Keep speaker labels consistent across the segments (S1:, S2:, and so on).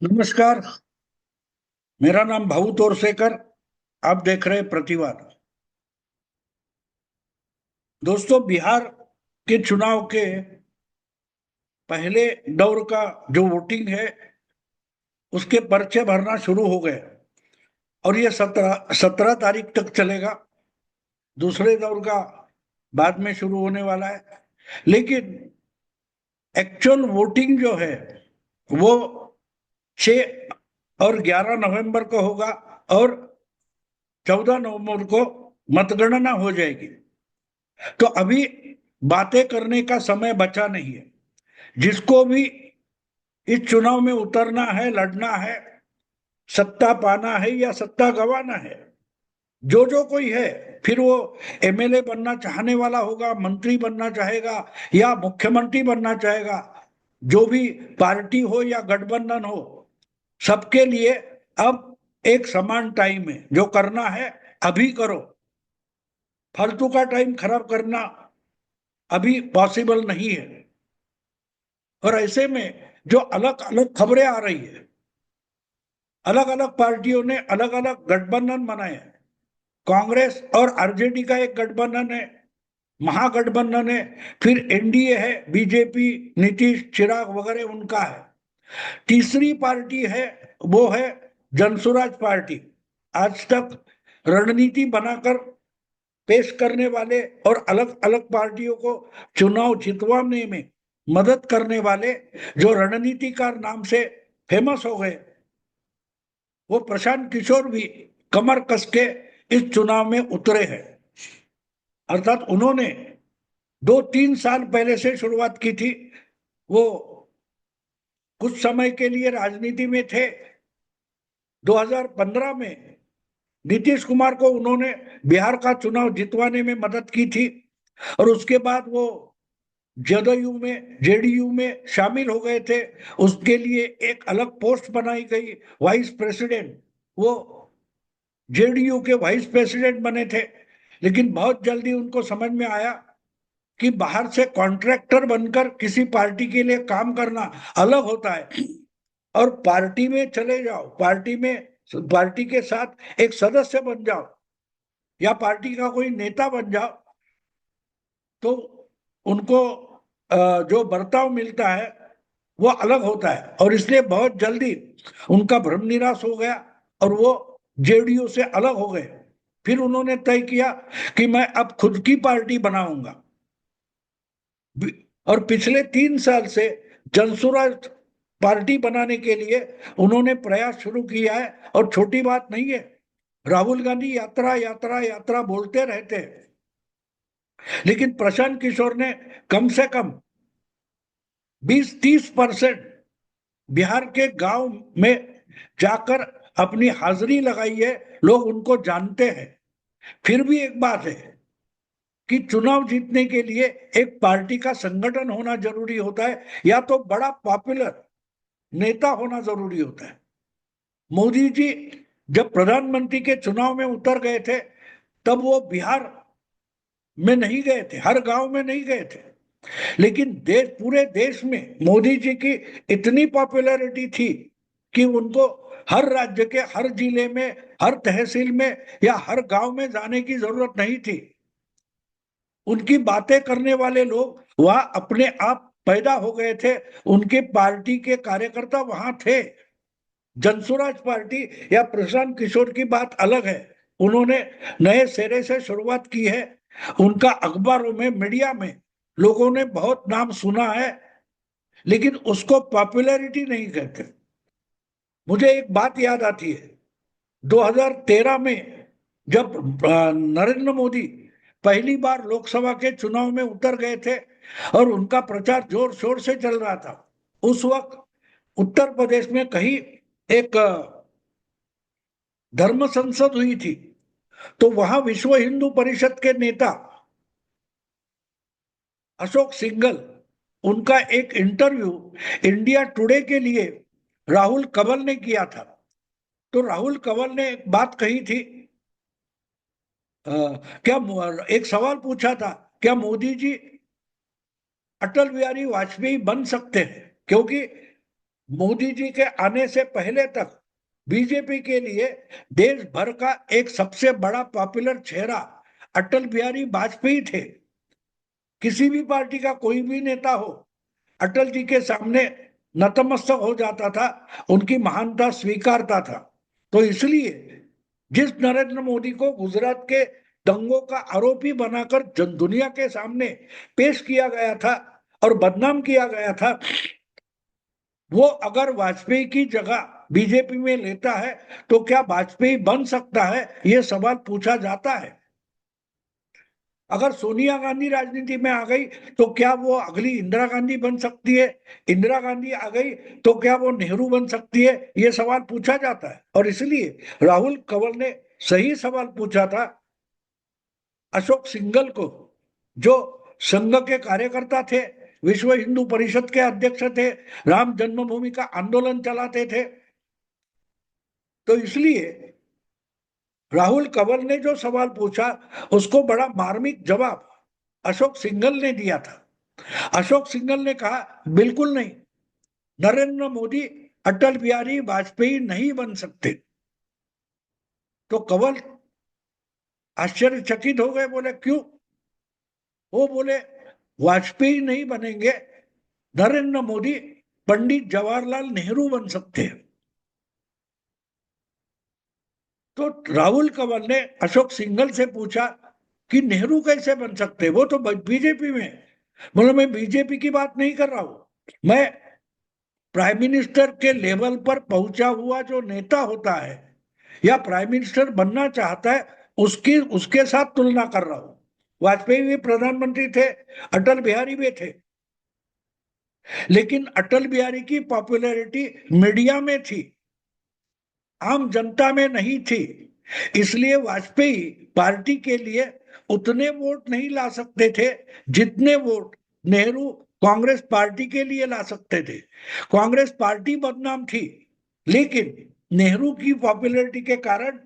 S1: नमस्कार। मेरा नाम भाऊ तोरसेकर। आप देख रहे हैं प्रतिवाद। दोस्तों, बिहार के चुनाव के पहले दौर का जो वोटिंग है उसके पर्चे भरना शुरू हो गए और ये 17 तारीख तक चलेगा। दूसरे दौर का बाद में शुरू होने वाला है, लेकिन एक्चुअल वोटिंग जो है वो 6 और 11 नवंबर को होगा और 14 नवंबर को मतगणना हो जाएगी। तो अभी बातें करने का समय बचा नहीं है। जिसको भी इस चुनाव में उतरना है, लड़ना है, सत्ता पाना है या सत्ता गंवाना है, जो जो कोई है, फिर वो एमएलए बनना चाहने वाला होगा, मंत्री बनना चाहेगा या मुख्यमंत्री बनना चाहेगा, जो भी पार्टी हो या गठबंधन हो, सबके लिए अब एक समान टाइम है। जो करना है अभी करो। फालतू का टाइम खराब करना अभी पॉसिबल नहीं है। और ऐसे में जो अलग अलग खबरें आ रही है, अलग अलग पार्टियों ने अलग अलग गठबंधन बनाए हैं। कांग्रेस और आरजेडी का एक गठबंधन है, महागठबंधन है, फिर एनडीए है, बीजेपी, नीतीश, चिराग वगैरह उनका है। तीसरी पार्टी है, वो है जनसुराज पार्टी। आज तक रणनीति बनाकर पेश करने वाले और अलग अलग पार्टियों को चुनाव जितवाने में मदद करने वाले, जो रणनीतिकार नाम से फेमस हो गए, वो प्रशांत किशोर भी कमर कस के इस चुनाव में उतरे हैं। अर्थात उन्होंने 2-3 साल पहले से शुरुआत की थी। वो कुछ समय के लिए राजनीति में थे। 2015 में नीतीश कुमार को उन्होंने बिहार का चुनाव जितवाने में मदद की थी और उसके बाद वो जदयू में, जेडीयू में शामिल हो गए थे। उसके लिए एक अलग पोस्ट बनाई गई, वाइस प्रेसिडेंट। वो जेडीयू के वाइस प्रेसिडेंट बने थे, लेकिन बहुत जल्दी उनको समझ में आया कि बाहर से कॉन्ट्रैक्टर बनकर किसी पार्टी के लिए काम करना अलग होता है और पार्टी में चले जाओ, पार्टी के साथ एक सदस्य बन जाओ या पार्टी का कोई नेता बन जाओ, तो उनको जो बर्ताव मिलता है वो अलग होता है। और इसलिए बहुत जल्दी उनका भ्रम निराश हो गया और वो जेडीयू से अलग हो गए। फिर उन्होंने तय किया कि मैं अब खुद की पार्टी बनाऊंगा और पिछले 3 साल से जनसुराज पार्टी बनाने के लिए उन्होंने प्रयास शुरू किया है। और छोटी बात नहीं है, राहुल गांधी यात्रा यात्रा यात्रा बोलते रहते हैं, लेकिन प्रशांत किशोर ने कम से कम 20-30% बिहार के गांव में जाकर अपनी हाजिरी लगाई है। लोग उनको जानते हैं। फिर भी एक बात है कि चुनाव जीतने के लिए एक पार्टी का संगठन होना जरूरी होता है या तो बड़ा पॉपुलर नेता होना जरूरी होता है। मोदी जी जब प्रधानमंत्री के चुनाव में उतर गए थे, तब वो बिहार में नहीं गए थे, हर गांव में नहीं गए थे, लेकिन पूरे देश में मोदी जी की इतनी पॉपुलैरिटी थी कि उनको हर राज्य के हर जिले में, हर तहसील में या हर गांव में जाने की जरूरत नहीं थी। उनकी बातें करने वाले लोग वहां अपने आप पैदा हो गए थे। उनके पार्टी के कार्यकर्ता वहां थे। जनसुराज पार्टी या प्रशांत किशोर की बात अलग है। उन्होंने नए सिरे से शुरुआत की है। उनका अखबारों में, मीडिया में लोगों ने बहुत नाम सुना है, लेकिन उसको पॉपुलैरिटी नहीं कहते। मुझे एक बात याद आती है, 2013 में जब नरेंद्र मोदी पहली बार लोकसभा के चुनाव में उतर गए थे और उनका प्रचार जोर शोर से चल रहा था, उस वक्त उत्तर प्रदेश में कहीं एक धर्म संसद हुई थी। तो वहां विश्व हिंदू परिषद के नेता अशोक सिंघल, उनका एक इंटरव्यू इंडिया टुडे के लिए राहुल कंवल ने किया था। तो राहुल कंवल ने एक बात कही थी, क्या एक सवाल पूछा था, क्या मोदी जी अटल बिहारी वाजपेयी बन सकते हैं? क्योंकि मोदी जी के आने से पहले तक बीजेपी के लिए देश भर का एक सबसे बड़ा पॉपुलर चेहरा अटल बिहारी वाजपेयी थे। किसी भी पार्टी का कोई भी नेता हो, अटल जी के सामने नतमस्तक हो जाता था, उनकी महानता स्वीकारता था। तो इसलिए जिस नरेंद्र मोदी को गुजरात के दंगों का आरोपी बनाकर दुनिया के सामने पेश किया गया था और बदनाम किया गया था, वो अगर वाजपेयी की जगह बीजेपी में लेता है तो क्या वाजपेयी बन सकता है, ये सवाल पूछा जाता है। अगर सोनिया गांधी राजनीति में आ गई तो क्या वो अगली इंदिरा गांधी बन सकती है? इंदिरा गांधी आ गई तो क्या वो नेहरू बन सकती है? ये सवाल पूछा जाता है। और इसलिए राहुल कंवर ने सही सवाल पूछा था अशोक सिंघल को, जो संघ के कार्यकर्ता थे, विश्व हिंदू परिषद के अध्यक्ष थे, राम जन्मभूमि का आंदोलन चलाते थे। तो इसलिए राहुल कंवर ने जो सवाल पूछा उसको बड़ा मार्मिक जवाब अशोक सिंघल ने दिया था। अशोक सिंघल ने कहा बिल्कुल नहीं, नरेंद्र मोदी अटल बिहारी वाजपेयी नहीं बन सकते। तो कंवर आश्चर्यचकित हो गए, बोले क्यों? वो बोले वाजपेयी नहीं बनेंगे, नरेंद्र मोदी पंडित जवाहरलाल नेहरू बन सकते हैं। तो राहुल कंवर ने अशोक सिंघल से पूछा कि नेहरू कैसे बन सकते, वो तो बीजेपी में। बोले मैं बीजेपी की बात नहीं कर रहा हूं, मैं प्राइम मिनिस्टर के लेवल पर पहुंचा हुआ जो नेता होता है या प्राइम मिनिस्टर बनना चाहता है उसकी उसके साथ तुलना कर रहा हूं। वाजपेयी भी प्रधानमंत्री थे, अटल बिहारी भी थे, लेकिन अटल बिहारी की पॉपुलैरिटी मीडिया में थी, आम जनता में नहीं थी। इसलिए वाजपेयी पार्टी के लिए उतने वोट नहीं ला सकते थे जितने वोट नेहरू कांग्रेस पार्टी के लिए ला सकते थे। कांग्रेस पार्टी बदनाम थी, लेकिन नेहरू की पॉपुलैरिटी के कारण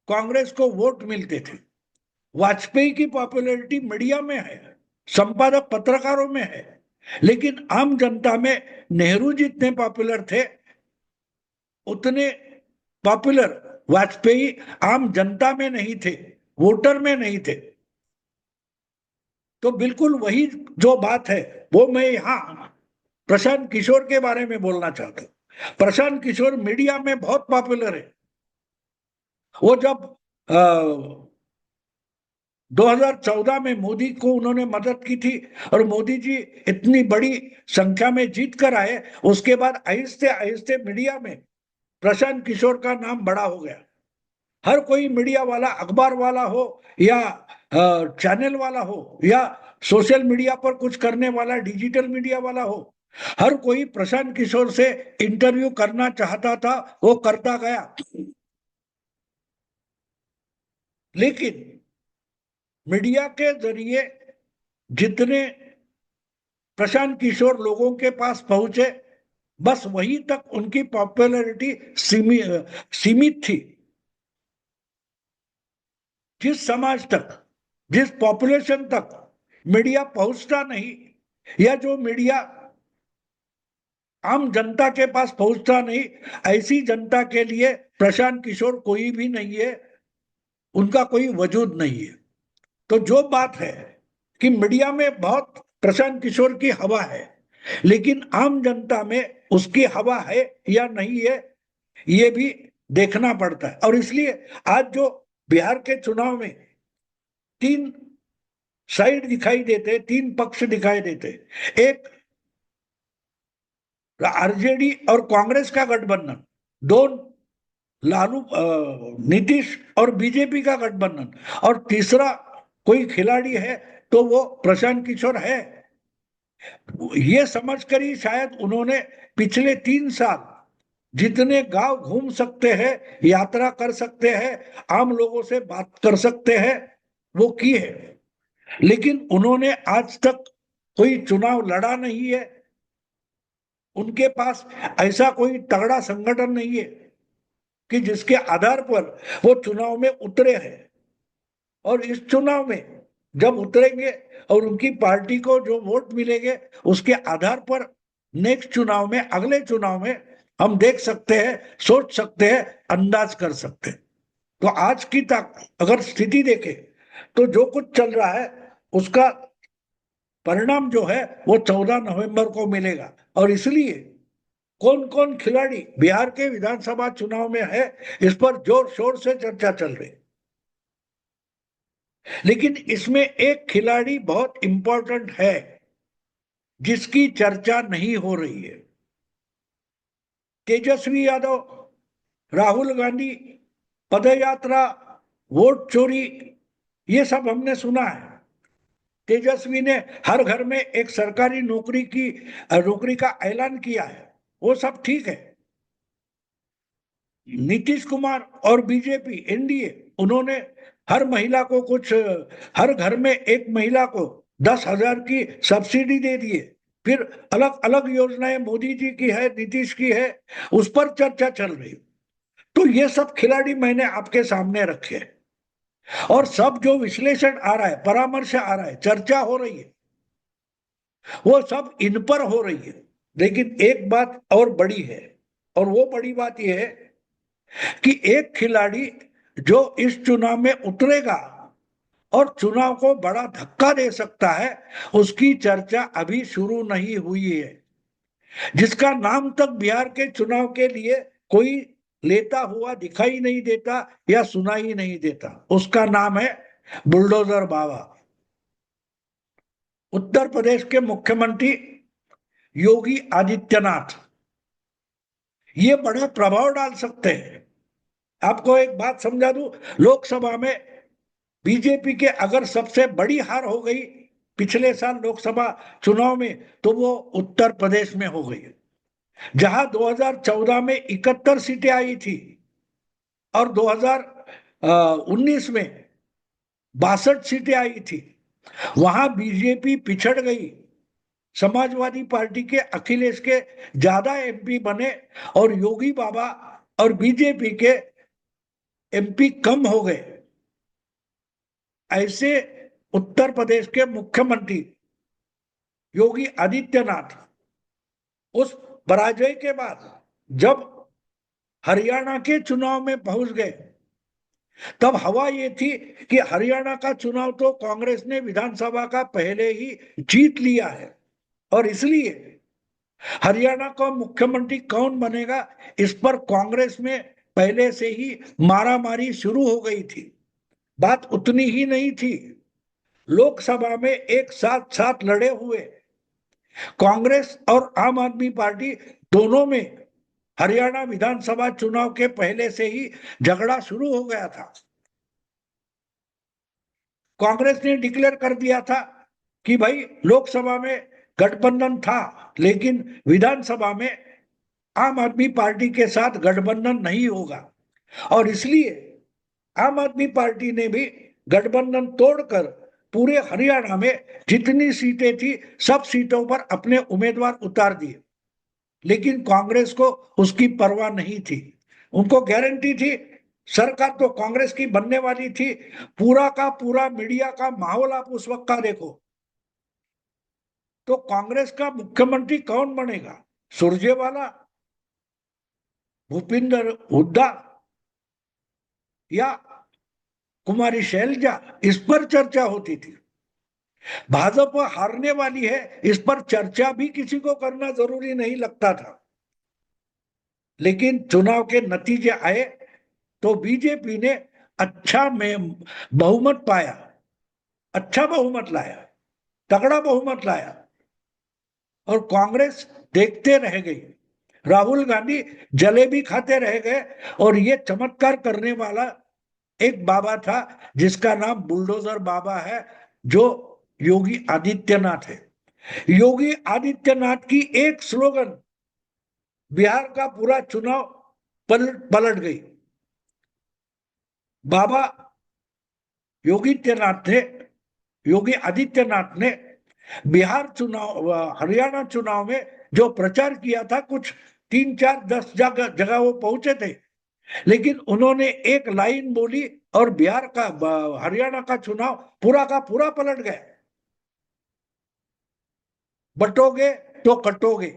S1: कांग्रेस को वोट मिलते थे। वाजपेयी की पॉपुलैरिटी मीडिया में है, संपादक पत्रकारों में है, लेकिन आम जनता में नेहरू जितने पॉपुलर थे उतने पॉपुलर वाजपेयी आम जनता में नहीं थे, वोटर में नहीं थे। तो बिल्कुल वही जो बात है वो मैं यहाँ प्रशांत किशोर के बारे में बोलना चाहता हूँ। प्रशांत किशोर मीडिया में बहुत पॉपुलर है। वो जब 2014 में मोदी को उन्होंने मदद की थी और मोदी जी इतनी बड़ी संख्या में जीत कर आए, उसके बाद आहिस्ते आहिस्ते मीडिया में प्रशांत किशोर का नाम बड़ा हो गया। हर कोई मीडिया वाला, अखबार वाला हो या चैनल वाला हो या सोशल मीडिया पर कुछ करने वाला डिजिटल मीडिया वाला हो, हर कोई प्रशांत किशोर से इंटरव्यू करना चाहता था, वो करता गया। लेकिन मीडिया के जरिए जितने प्रशांत किशोर लोगों के पास पहुंचे, बस वहीं तक उनकी पॉपुलैरिटी सीमित थी। जिस समाज तक, जिस पॉपुलेशन तक मीडिया पहुंचता नहीं, या जो मीडिया आम जनता के पास पहुंचता नहीं, ऐसी जनता के लिए प्रशांत किशोर कोई भी नहीं है, उनका कोई वजूद नहीं है। तो जो बात है कि मीडिया में बहुत प्रशांत किशोर की हवा है, लेकिन आम जनता में उसकी हवा है या नहीं है, ये भी देखना पड़ता है। और इसलिए आज जो बिहार के चुनाव में तीन साइड दिखाई देते, तीन पक्ष दिखाई देते, एक आरजेडी और कांग्रेस का गठबंधन, दो लालू नीतीश और बीजेपी का गठबंधन, और तीसरा कोई खिलाड़ी है तो वो प्रशांत किशोर है। ये समझकर ही शायद उन्होंने पिछले 3 साल जितने गांव घूम सकते हैं, यात्रा कर सकते हैं, आम लोगों से बात कर सकते हैं, वो की है। लेकिन उन्होंने आज तक कोई चुनाव लड़ा नहीं है। उनके पास ऐसा कोई तगड़ा संगठन नहीं है कि जिसके आधार पर वो चुनाव में उतरे हैं। और इस चुनाव में जब उतरेंगे और उनकी पार्टी को जो वोट मिलेंगे उसके आधार पर नेक्स्ट चुनाव में, अगले चुनाव में हम देख सकते हैं, सोच सकते हैं, अंदाज कर सकते हैं। तो आज की तक अगर स्थिति देखें तो जो कुछ चल रहा है उसका परिणाम जो है वो 14 नवंबर को मिलेगा। और इसलिए कौन कौन खिलाड़ी बिहार के विधानसभा चुनाव में है, इस पर जोर शोर से चर्चा चल रही। लेकिन इसमें एक खिलाड़ी बहुत इंपॉर्टेंट है जिसकी चर्चा नहीं हो रही है। तेजस्वी यादव, राहुल गांधी, पदयात्रा, वोट चोरी, ये सब हमने सुना है। तेजस्वी ने हर घर में एक सरकारी नौकरी का ऐलान किया है, वो सब ठीक है। नीतीश कुमार और बीजेपी एनडीए, उन्होंने हर महिला को कुछ, हर घर में एक महिला को 10,000 की सब्सिडी दे दिए। फिर अलग अलग योजनाएं मोदी जी की है, नीतीश की है, उस पर चर्चा चल रही। तो ये सब खिलाड़ी मैंने आपके सामने रखे हैं, और सब जो विश्लेषण आ रहा है, परामर्श आ रहा है, चर्चा हो रही है, वो सब इन पर हो रही है। लेकिन एक बात और बड़ी है, और वो बड़ी बात यह है कि एक खिलाड़ी जो इस चुनाव में उतरेगा और चुनाव को बड़ा धक्का दे सकता है, उसकी चर्चा अभी शुरू नहीं हुई है, जिसका नाम तक बिहार के चुनाव के लिए कोई लेता हुआ दिखाई नहीं देता या सुनाई नहीं देता। उसका नाम है बुलडोजर बाबा। उत्तर प्रदेश के मुख्यमंत्री योगी आदित्यनाथ ये बड़ा प्रभाव डाल सकते हैं। आपको एक बात समझा दूं, लोकसभा में बीजेपी के अगर सबसे बड़ी हार हो गई पिछले साल लोकसभा चुनाव में, तो वो उत्तर प्रदेश में हो गई, जहां 2014 में 71 सीटें आई थी और 2019 में 62 सीटें आई थी। वहां बीजेपी पिछड़ गई, समाजवादी पार्टी के अखिलेश के ज्यादा एमपी बने और योगी बाबा और बीजेपी के एमपी कम हो गए। ऐसे उत्तर प्रदेश के मुख्यमंत्री योगी आदित्यनाथ उस पराजय के बाद जब हरियाणा के चुनाव में पहुंच गए, तब हवा ये थी कि हरियाणा का चुनाव तो कांग्रेस ने विधानसभा का पहले ही जीत लिया है, और इसलिए हरियाणा का मुख्यमंत्री कौन बनेगा, इस पर कांग्रेस में पहले से ही मारामारी शुरू हो गई थी। बात उतनी ही नहीं थी, लोकसभा में एक साथ साथ लड़े हुए कांग्रेस और आम आदमी पार्टी दोनों में हरियाणा विधानसभा चुनाव के पहले से ही झगड़ा शुरू हो गया था। कांग्रेस ने डिक्लेयर कर दिया था कि भाई लोकसभा में गठबंधन था, लेकिन विधानसभा में आम आदमी पार्टी के साथ गठबंधन नहीं होगा, और इसलिए आम आदमी पार्टी ने भी गठबंधन तोड़कर पूरे हरियाणा में जितनी सीटें थी सब सीटों पर अपने उम्मीदवार उतार दिए। लेकिन कांग्रेस को उसकी परवाह नहीं थी, उनको गारंटी थी, सरकार तो कांग्रेस की बनने वाली थी। पूरा का पूरा मीडिया का माहौल आप उस वक्त का देखो, तो कांग्रेस का मुख्यमंत्री कौन बनेगा, सुरजेवाला, भूपिंदर हुड्डा या कुमारी शैलजा, इस पर चर्चा होती थी। भाजपा हारने वाली है, इस पर चर्चा भी किसी को करना जरूरी नहीं लगता था। लेकिन चुनाव के नतीजे आए तो बीजेपी ने अच्छा में बहुमत पाया, अच्छा बहुमत लाया, तगड़ा बहुमत लाया, और कांग्रेस देखते रह गई। राहुल गांधी जलेबी खाते रह गए, और ये चमत्कार करने वाला एक बाबा था जिसका नाम बुलडोजर बाबा है, जो योगी आदित्यनाथ है। योगी आदित्यनाथ की एक स्लोगन बिहार का पूरा चुनाव पलट गई। बाबा योगी आदित्यनाथ ने बिहार चुनाव, हरियाणा चुनाव में जो प्रचार किया था, कुछ 3, 4, 10 जगह वो पहुंचे थे, लेकिन उन्होंने एक लाइन बोली और बिहार का, हरियाणा का चुनाव पूरा का पूरा पलट गया। बटोगे तो कटोगे,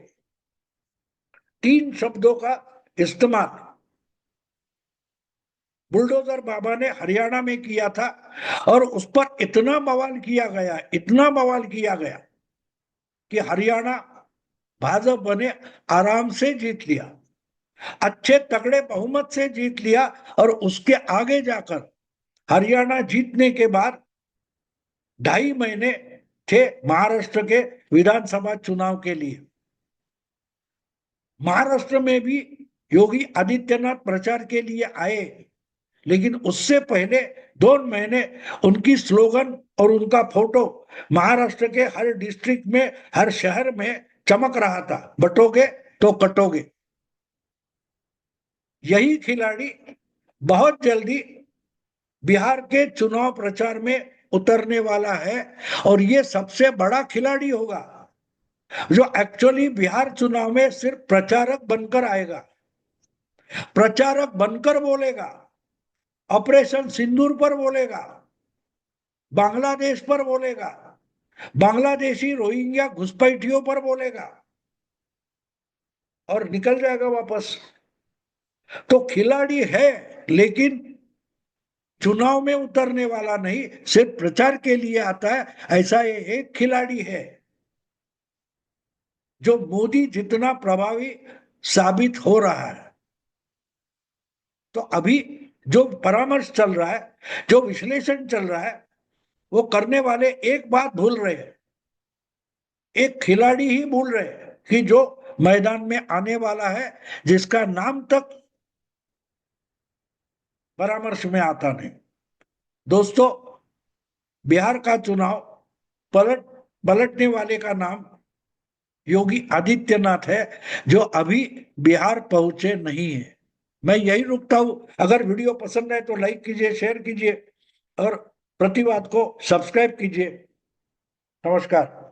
S1: 3 शब्दों का इस्तेमाल बुलडोजर बाबा ने हरियाणा में किया था और उस पर इतना बवाल किया गया, इतना बवाल किया गया कि हरियाणा भाजपा ने आराम से जीत लिया, अच्छे तगड़े बहुमत से जीत लिया। और उसके आगे जाकर हरियाणा जीतने के बाद 2.5 महीने थे महाराष्ट्र के विधानसभा चुनाव के लिए। महाराष्ट्र में भी योगी आदित्यनाथ प्रचार के लिए आए, लेकिन उससे पहले 2 महीने उनकी स्लोगन और उनका फोटो महाराष्ट्र के हर डिस्ट्रिक्ट में, हर शहर में चमक रहा था, बटोगे तो कटोगे। यही खिलाड़ी बहुत जल्दी बिहार के चुनाव प्रचार में उतरने वाला है और ये सबसे बड़ा खिलाड़ी होगा जो एक्चुअली बिहार चुनाव में सिर्फ प्रचारक बनकर आएगा, प्रचारक बनकर बोलेगा, ऑपरेशन सिंदूर पर बोलेगा, बांग्लादेश पर बोलेगा, बांग्लादेशी रोहिंग्या घुसपैठियों पर बोलेगा और निकल जाएगा वापस। तो खिलाड़ी है लेकिन चुनाव में उतरने वाला नहीं, सिर्फ प्रचार के लिए आता है। ऐसा एक खिलाड़ी है जो मोदी जितना प्रभावी साबित हो रहा है। तो अभी जो परामर्श चल रहा है, जो विश्लेषण चल रहा है, वो करने वाले एक बात भूल रहे हैं, एक खिलाड़ी ही भूल रहे हैं कि जो मैदान में आने वाला है, जिसका नाम तक परामर्श में आता नहीं। दोस्तों, बिहार का चुनाव पलटने वाले का नाम योगी आदित्यनाथ है, जो अभी बिहार पहुंचे नहीं है। मैं यही रुकता हूं। अगर वीडियो पसंद है तो लाइक कीजिए, शेयर कीजिए और प्रतिवाद को सब्सक्राइब कीजिए। नमस्कार।